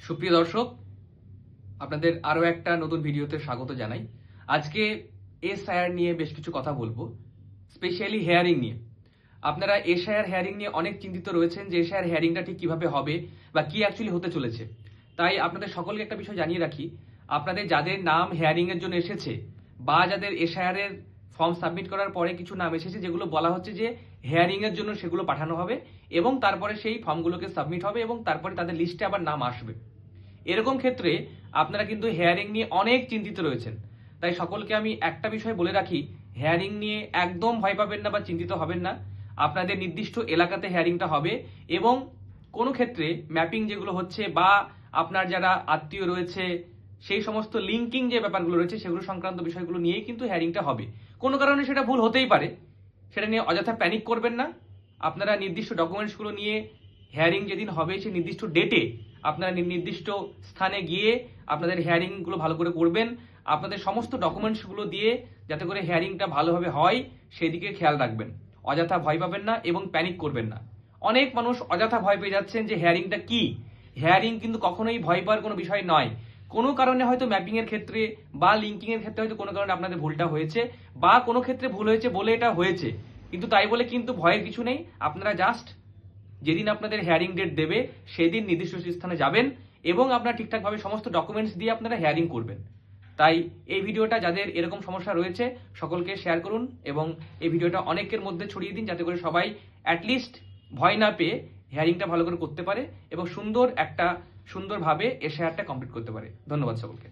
সুপ্রিয় দর্শক, আপনাদের আরো একটা নতুন ভিডিওতে স্বাগত জানাই। আজকে এসআইআর নিয়ে বেশ কিছু কথা বলবো, স্পেশালি হেয়ারিং নিয়ে। আপনারা এসআইআর হেয়ারিং নিয়ে অনেক চিন্তিত রয়েছেন যে এসআইআর হেয়ারিংটা ঠিক কিভাবে হবে বা কি অ্যাকচুয়ালি হতে চলেছে। তাই আপনাদের সকলকে একটা বিষয় জানিয়ে রাখি, আপনাদের যাদের নাম হেয়ারিং এর জন্য এসেছে বা যাদের এসআইআর এর ফর্ম সাবমিট করার পরে কিছু নাম এসেছে যেগুলো বলা হচ্ছে যে হেয়ারিং এর জন্য, সেগুলো পাঠানো হবে এবং তারপরে সেই ফর্মগুলোকে সাবমিট হবে এবং তারপরে তাদের লিস্টে আবার নাম আসবে। এরকম ক্ষেত্রে আপনারা কিন্তু হেয়ারিং নিয়ে অনেক চিন্তিত রয়েছেন। তাই সকলকে আমি একটা বিষয় বলে রাখি, হেয়ারিং নিয়ে একদম ভয় পাবেন না বা চিন্তিত হবেন না। আপনাদের নির্দিষ্ট এলাকাতে হেয়ারিংটা হবে এবং কোনো ক্ষেত্রে ম্যাপিং যেগুলো হচ্ছে বা আপনার যারা আত্মীয় রয়েছে সেই সমস্ত লিঙ্কিং যে ব্যাপারগুলো রয়েছে সেগুলো সংক্রান্ত বিষয়গুলো নিয়েই কিন্তু হেয়ারিংটা হবে। কোনো কারণে সেটা ভুল হতেই পারে, সেটা নিয়ে অযথা প্যানিক করবেন না। আপনারা নির্দিষ্ট ডকুমেন্টসগুলো নিয়ে হেয়ারিং যেদিন হবে সেই নির্দিষ্ট ডেটে আপনারা নির্দিষ্ট স্থানে গিয়ে আপনাদের হেয়ারিংগুলো ভালো করে করবেন। আপনাদের সমস্ত ডকুমেন্টসগুলো দিয়ে যাতে করে হেয়ারিংটা ভালোভাবে হয় সেদিকে খেয়াল রাখবেন। অযথা ভয় পাবেন না এবং প্যানিক করবেন না। অনেক মানুষ অযথা ভয় পেয়ে যাচ্ছেন যে হেয়ারিংটা কি। হেয়ারিং কিন্তু কখনোই ভয় পাওয়ার কোনো বিষয় নয়। কোনো কারণে হয়তো ম্যাপিং এর ক্ষেত্রে বা লিঙ্কিং এর ক্ষেত্রে হয়তো কোনো কারণে আপনাদের ভুলটা হয়েছে বা কোনো ক্ষেত্রে ভুল হয়েছে বলে এটা হয়েছে, কিন্তু তাই বলে কিন্তু ভয়ের কিছু নেই। আপনারা জাস্ট যেদিন আপনাদের হেয়ারিং ডেট দেবে সেদিন নির্দিষ্ট স্থানে যাবেন এবং আপনারা ঠিকঠাকভাবে সমস্ত ডকুমেন্টস দিয়ে আপনারা হেয়ারিং করবেন। তাই এই ভিডিওটা যাদের এরকম সমস্যা রয়েছে সকলকে শেয়ার করুন এবং এই ভিডিওটা অনেকের মধ্যে ছড়িয়ে দিন, যাতে করে সবাই অ্যাটলিস্ট ভয় না পেয়ে হেয়ারিংটা ভালো করে করতে পারে এবং সুন্দরভাবে এসআইআরটা কমপ্লিট করতে পারে। ধন্যবাদ সকলকে।